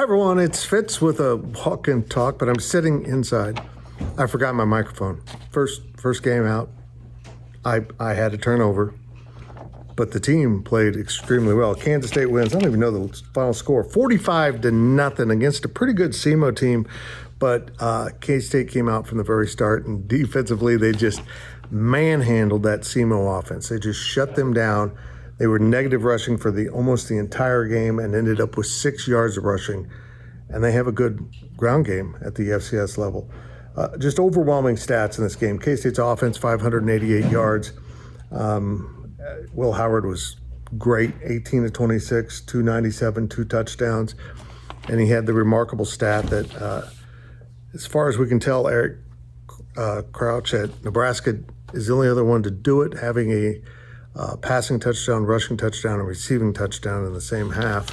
everyone, it's Fitz with a walk and talk, but I'm sitting inside. I forgot my microphone. First game out, I had a turnover, but the team played extremely well. Kansas State wins. I don't even know the final score. 45-0 against a pretty good SEMO team, but K-State came out from the very start, and defensively they just manhandled that SEMO offense. They just shut them down. They were negative rushing for almost the entire game and ended up with 6 yards of rushing. And they have a good ground game at the FCS level. Just overwhelming stats in this game. K-State's offense, 588 yards. Will Howard was great, 18-26, 297, 2 touchdowns. And he had the remarkable stat that, as far as we can tell, Eric Crouch at Nebraska is the only other one to do it, having a passing touchdown, rushing touchdown, and receiving touchdown in the same half.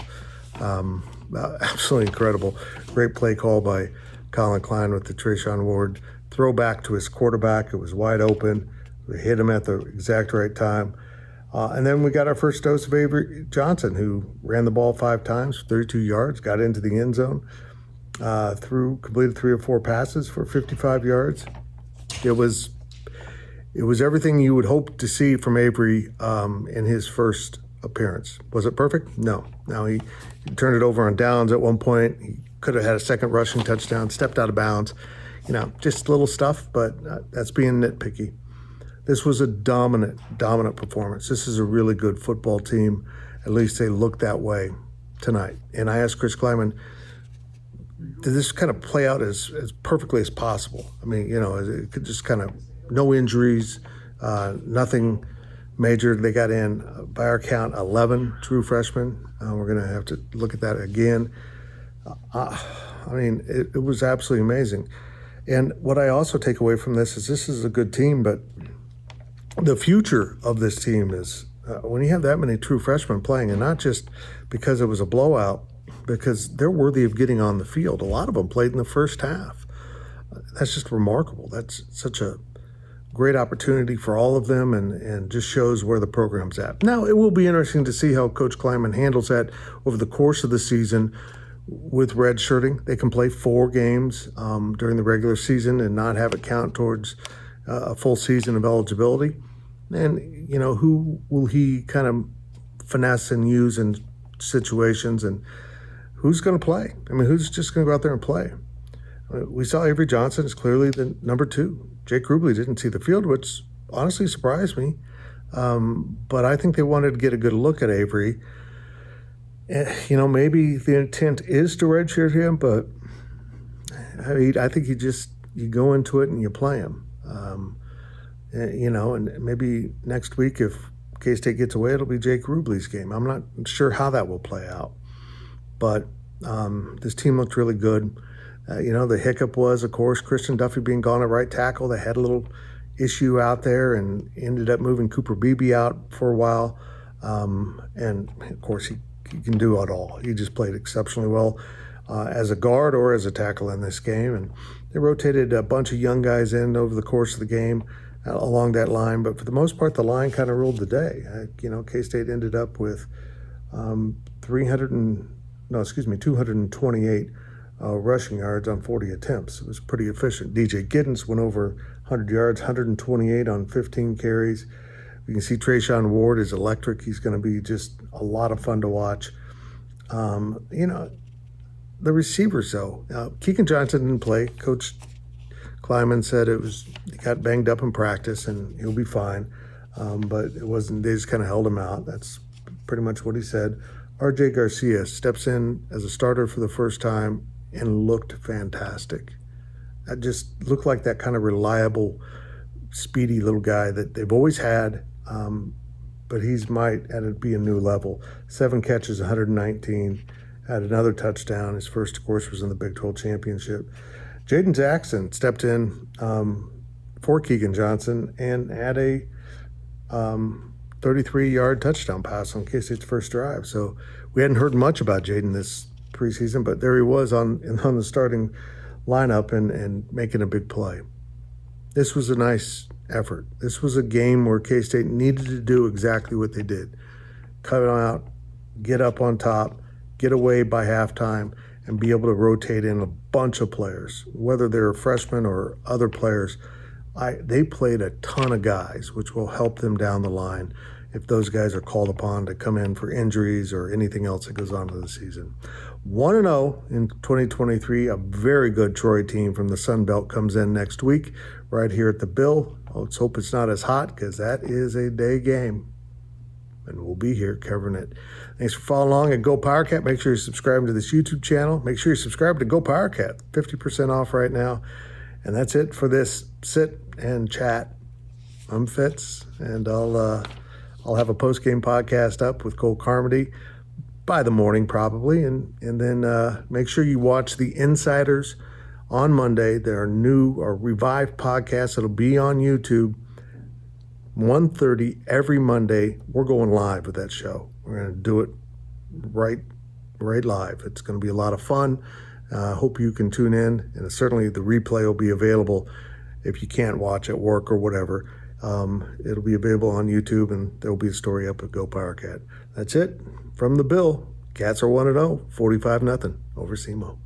Absolutely incredible. Great play call by Colin Klein with the Trayshawn Ward throw back to his quarterback. It was wide open. We hit him at the exact right time. And then we got our first dose of Avery Johnson, who ran the ball 5 times, 32 yards, got into the end zone, completed 3 or 4 passes for 55 yards. It was everything you would hope to see from Avery in his first appearance. Was it perfect? No. Now he turned it over on downs at one point. He could have had a second rushing touchdown, stepped out of bounds. Just little stuff, but that's being nitpicky. This was a dominant performance. This is a really good football team. At least they looked that way tonight. And I asked Chris Kleiman, did this kind of play out as perfectly as possible? I mean, it could just kind of no injuries, nothing major. They got in, by our count, 11 true freshmen. We're going to have to look at that again. It was absolutely amazing. And what I also take away from this is a good team, but the future of this team is when you have that many true freshmen playing, and not just because it was a blowout, because they're worthy of getting on the field. A lot of them played in the first half. That's just remarkable. That's such a great opportunity for all of them, and just shows where the program's at. Now, it will be interesting to see how Coach Kleiman handles that over the course of the season with redshirting. They can play 4 games during the regular season and not have it count towards a full season of eligibility. And, who will he kind of finesse and use in situations, and who's going to play? I mean, who's just going to go out there and play? We saw Avery Johnson is clearly the number 2. Jake Rubley didn't see the field, which honestly surprised me. But I think they wanted to get a good look at Avery. Maybe the intent is to redshirt him, but I think you go into it and you play him. And maybe next week, if K-State gets away, it'll be Jake Rubley's game. I'm not sure how that will play out. But this team looked really good. The hiccup was, of course, Christian Duffy being gone at right tackle. They had a little issue out there and ended up moving Cooper Beebe out for a while. And, of course, he can do it all. He just played exceptionally well as a guard or as a tackle in this game. And they rotated a bunch of young guys in over the course of the game along that line. But for the most part, the line kind of ruled the day. K-State ended up with 228 rushing yards on 40 attempts. It was pretty efficient. DJ Giddens went over 100 yards, 128 on 15 carries. You can see Trayshawn Ward is electric. He's going to be just a lot of fun to watch. The receivers, though. Keegan Johnson didn't play. Coach Kleiman said he got banged up in practice and he'll be fine. But it wasn't, they just kind of held him out. That's pretty much what he said. RJ Garcia steps in as a starter for the first time and looked fantastic. That just looked like that kind of reliable, speedy little guy that they've always had, but he's might be a new level. 7 catches, 119, had another touchdown. His first, of course, was in the Big 12 championship. Jaden Jackson stepped in for Keegan Johnson and had a 33-yard touchdown pass on K-State's first drive. So we hadn't heard much about Jaden this preseason, but there he was on the starting lineup and making a big play. This was a nice effort. This was a game where K-State needed to do exactly what they did. Cut it out, get up on top, get away by halftime, and be able to rotate in a bunch of players, whether they're freshmen or other players. They played a ton of guys, which will help them down the line if those guys are called upon to come in for injuries or anything else that goes on to the season. 1-0 in 2023, a very good Troy team from the Sun Belt comes in next week right here at the Bill. Let's hope it's not as hot because that is a day game. And we'll be here covering it. Thanks for following along at GoPowercat. Make sure you're subscribing to this YouTube channel. Make sure you subscribe to GoPowercat. 50% off right now. And that's it for this sit and chat. I'm Fitz, and I'll have a post-game podcast up with Cole Carmody by the morning probably, and then make sure you watch The Insiders on Monday. There are new or revived podcasts that'll be on YouTube 1:30 every Monday. We're going live with that show. We're going to do it right live. It's going to be a lot of fun. Hope you can tune in, and certainly the replay will be available if you can't watch at work or whatever. It'll be available on YouTube, and there'll be a story up at GoPowercat. That's it from the Bill. Cats are 1-0, 45-0 over SEMO.